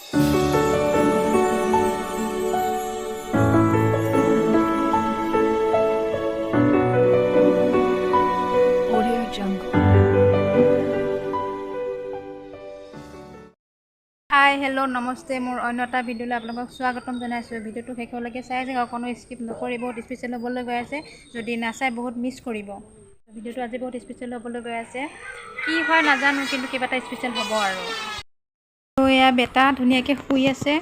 Hi hello नमस्ते मोर अन्य এটা ভিডিঅ'লৈ আপোনালোকক স্বাগতম জনাইছোঁ। ভিডিঅ'টো শেষলৈকে চাই যাওক, কোনো স্কিপ নকৰিব। বহুত স্পেচিয়েল হ'বলৈ গৈ আছে, যদি নাচাই বহুত মিছ কৰিব। ভিডিঅ'টো আজি বহুত স্পেচিয়েল হ'বলৈ গৈ আছে, কি হয় নাজানো, কিন্তু কিবা এটা স্পেচিয়েল হ'ব আৰু এয়া বেটা ধুনীয়াকৈ শুই আছে।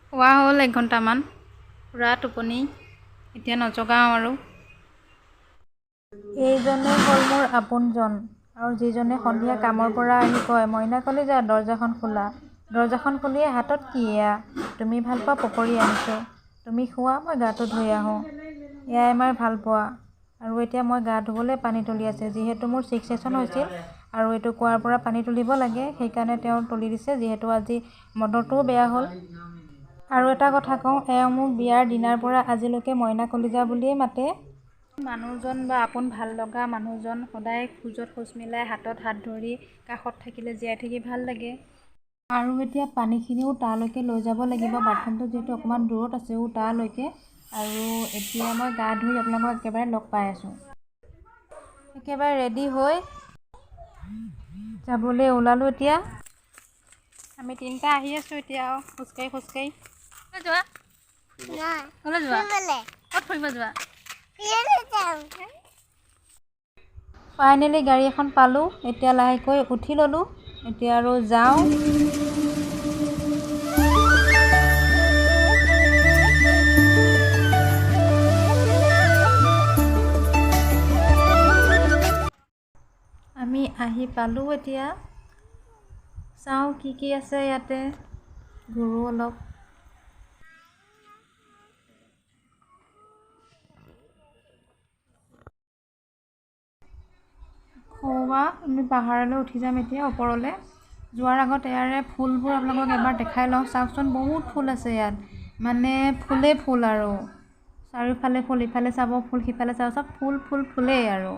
শুৱা হ'ল 1 ঘণ্টামান, পুৰা টোপনি, এতিয়া নজগাওঁ আৰু। এইজনে হ'ল মোৰ আপোনজন, আৰু যিজনে সন্ধিয়া কামৰ পৰা আহি কয়, মইনা কলিজা দৰ্জাখন খোলা। দৰ্জাখন খুলিয়ে হাতত কি এয়া? তুমি ভাল পোৱা পকৰি আনিছোঁ, তুমি খোৱা, মই গাটো ধুই আহোঁ। এয়াই আমাৰ ভাল পোৱা। আৰু এতিয়া মই গা ধুবলৈ পানী তুলি আছে, যিহেতু মোৰ 6 ছেশ্যন হৈছিল আৰু এইটো কুঁৱাৰ পৰা পানী তুলিব লাগে, সেইকাৰণে তেওঁ তুলি দিছে, যিহেতু আজি মটৰটোও বেয়া হ'ল। আৰু এটা কথা কওঁ, এওঁ মোক বিয়াৰ দিনাৰ পৰা আজিলৈকে মইনা কলিজা বুলিয়েই মাতে। মানুহজন বা আপোন ভাল লগা মানুহজন সদায় খোজত খোজ মিলাই, হাতত হাত ধৰি কাষত থাকিলে জীয়াই থাকি ভাল লাগে। আৰু এতিয়া পানীখিনিও তালৈকে লৈ যাব লাগিব, বাথৰুমটো যিহেতু অকণমান দূৰত আছে তালৈকে। আৰু এতিয়া মই গা ধুই আপোনালোকক একেবাৰে লগ পাই আছোঁ। একেবাৰে ৰেডি হৈ যাবলৈ ওলালোঁ। এতিয়া আমি 3টা আহি আছোঁ, এতিয়া খোজকাঢ়ি খোজকাঢ়ি। যোৱা ক'লৈ যোৱা? ক'ত ফুৰিব যোৱা? ফাইনেলি গাড়ী এখন পালোঁ, এতিয়া লাহেকৈ উঠি ল'লোঁ, এতিয়া আৰু যাওঁ। আমি আহি পালোঁ, এতিয়া চাওঁ কি আছে ইয়াতে, ঘূৰোঁ অলপ। আমি পাহাৰলৈ উঠি যাম এতিয়া, ওপৰলৈ যোৱাৰ আগত ইয়াৰে ফুলবোৰ আপোনালোকক এবাৰ দেখাই লওঁ। চাওকচোন, বহুত ফুল আছে ইয়াত, মানে ফুলেই ফুল আৰু চাৰিওফালে ফুল, ইফালে চাব ফুল, সিফালে চাব, চব ফুল ফুল ফুলেই আৰু।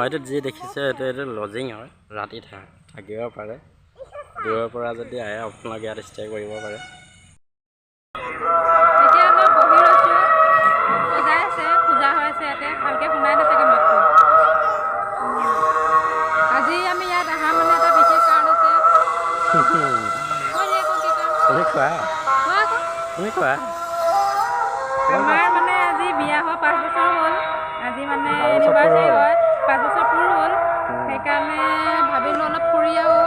এইটো যি দেখিছে এইটো লজিং হয়, ৰাতি থাকিব পাৰে। দূৰৰ পৰা যদি আহে আপোনালোকে ইয়াত ষ্টে কৰিব পাৰে। এতিয়া অলপ বহি লৈছোঁ, পূজা আছে, পূজা হৈ আছে ইয়াতে, ভালকৈ শুনাই নাথাকে মাতটো। আজি আমি ইয়াত অহা মানে এটা বিশেষ কাৰণ আছে। তুমি কোৱা। আমাৰ মানে আজি বিয়া হোৱা 5 বছৰ হ'ল, আজি মানে এনিভাৰ্চাৰী হয়, 5 বছৰ পূৰ হ'ল। সেইকাৰণে ভাবিলোঁ অলপ ফুৰি আহোঁ,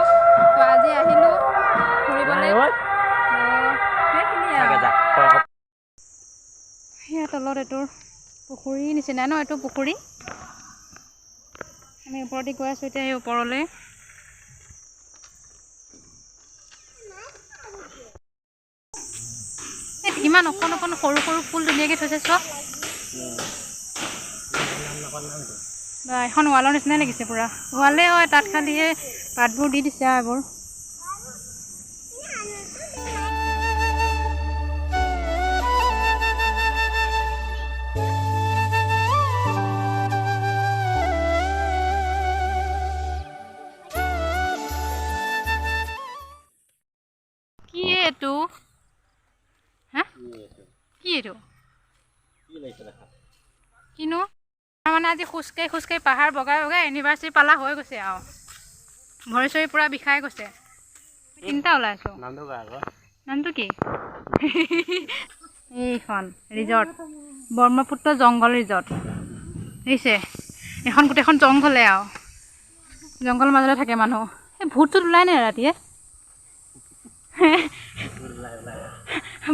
তো আজি আহিলোঁ ফুৰিবলৈ। সেইখিনিয়ে আৰু। সেয়া তলত এইটোৰ পুখুৰী নিচিনা ন, এইটো পুখুৰী। আমি ওপৰতে গৈ আছোঁ এতিয়া, সেই ওপৰলৈ। ইমান অকণ অকণ সৰু সৰু ফুল ধুনীয়াকৈ থৈছে চব। এখন ৱালৰ নিচিনাই লাগিছে, পূৰা ৱালে হয়, তাত খালি সেই পাতবোৰ দি দিছে আৰু এইবোৰ। কি এইটো? হা কি এইটো? কিনো মানে আজি খোজকাঢ়ি খোজকাঢ়ি পাহাৰ বগাই বগাই এনিভাৰ্চাৰী পালা হৈ গৈছে আৰু, ভৰি চৰি পূৰা বিষাই গৈছে। 3টা ওলাইছোঁ। নামটো কি? এইখন ৰিজৰ্ট, ব্ৰহ্মপুত্ৰ জংঘল ৰিজৰ্ট দেখিছে। এখন গোটেইখন জংঘলে আৰু, জংঘলৰ মাজতে থাকে মানুহ। এই ভূত চুত ওলাই নাই ৰাতিয়ে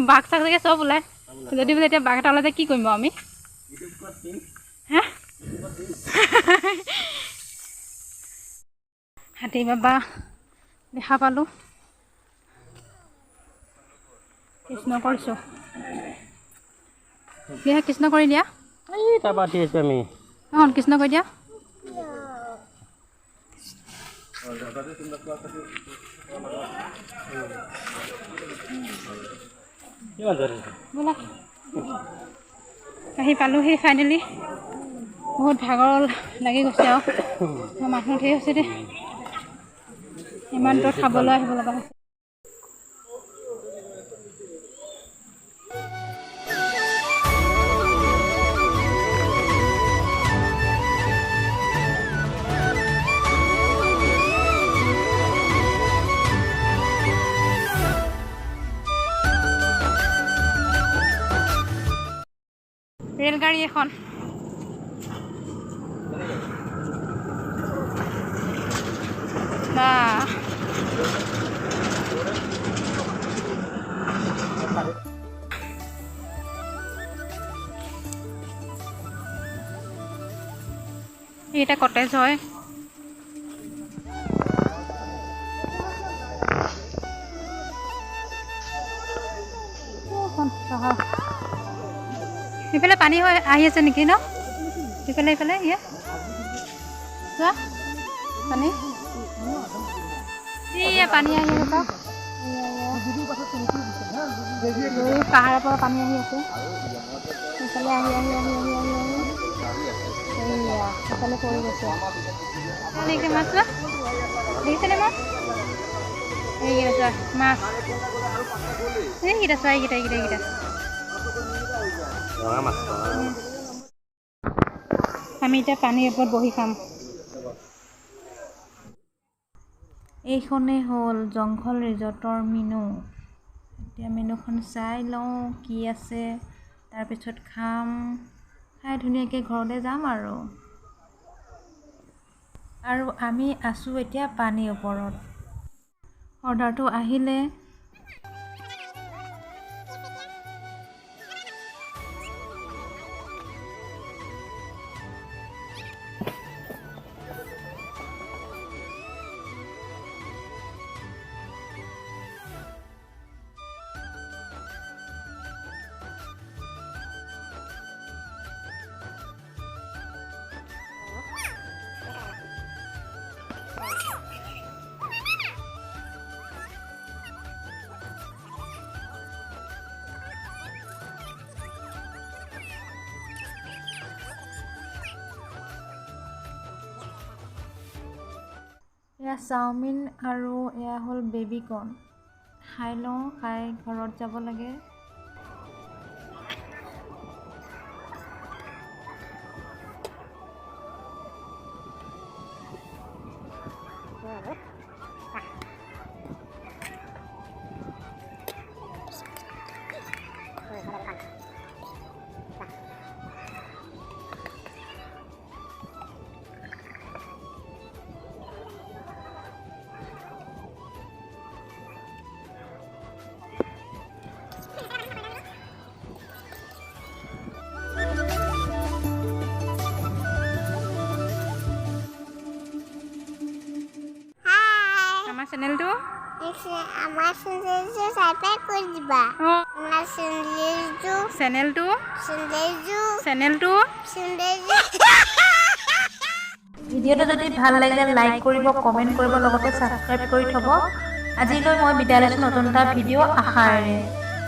বাঘ চাঘ চাগে চব ওলাই যদি বোলে এতিয়া বাঘ এটা ওলাই কি কৰিম বাৰু আমি হাতী বাবা দেখা পালোঁ কৃষ্ণ কৰিছোঁ দিয়া কৃষ্ণ কৰি দিয়া এই তাৰপৰা উঠি আহিছোঁ আমি অঁ কৃষ্ণ কৰি দিয়া ব'লা আহি পালোহি ফাইনেলি বহুত ভাগৰ লাগি গৈছে আৰু মানুহ ধেৰ হৈছে দেই ইমান দূৰত খাবলৈ আহিব লগা হৈছে ৰেলগাড়ী এখন এইটা কটেজ হয় ইফালে পানী হৈ আহি আছে নেকি ন ইফালে ইফালে ইয়ে চোৱা পানী ইয়া পানী আহি আছে চাওক পাহাৰৰ পৰা পানী আহি আছে ইফালে আহি আহি আহি আহি আহি আহি এয়া ইফালে পৰি গৈছে দেখিছে মাছ চোৱা দেখিছেনে মাছ এইকেইটা চোৱা মাছ এইকেইটা চোৱা এইকেইটা এইকেইটা এইকেইটা আমি এতিয়া পানীৰ ওপৰত বহি খাম এইখনেই হ'ল জংঘল ৰিজৰ্টৰ মেনু এতিয়া মেনুখন চাই লওঁ কি আছে তাৰপিছত খাম খাই ধুনীয়াকৈ ঘৰলৈ যাম আৰু আমি আছোঁ এতিয়া পানীৰ ওপৰত অৰ্ডাৰটো আহিলে এয়া চাওমিন আৰু এয়া হ'ল বেবিকৰ্ণ খাই লওঁ খাই ঘৰত যাব লাগে চেনেলটো আমাৰ চেনেলটো সাবস্ক্ৰাইব কৰে দিবা আমাৰ চেনেলটো ভিডিঅ'টো যদি ভাল লাগিলে লাইক কৰিব কমেণ্ট কৰিব লগতে ছাবস্ক্ৰাইব কৰি থ'ব আজিলৈ মই বিদায় লৈছোঁ নতুন এটা ভিডিঅ' আশাৰে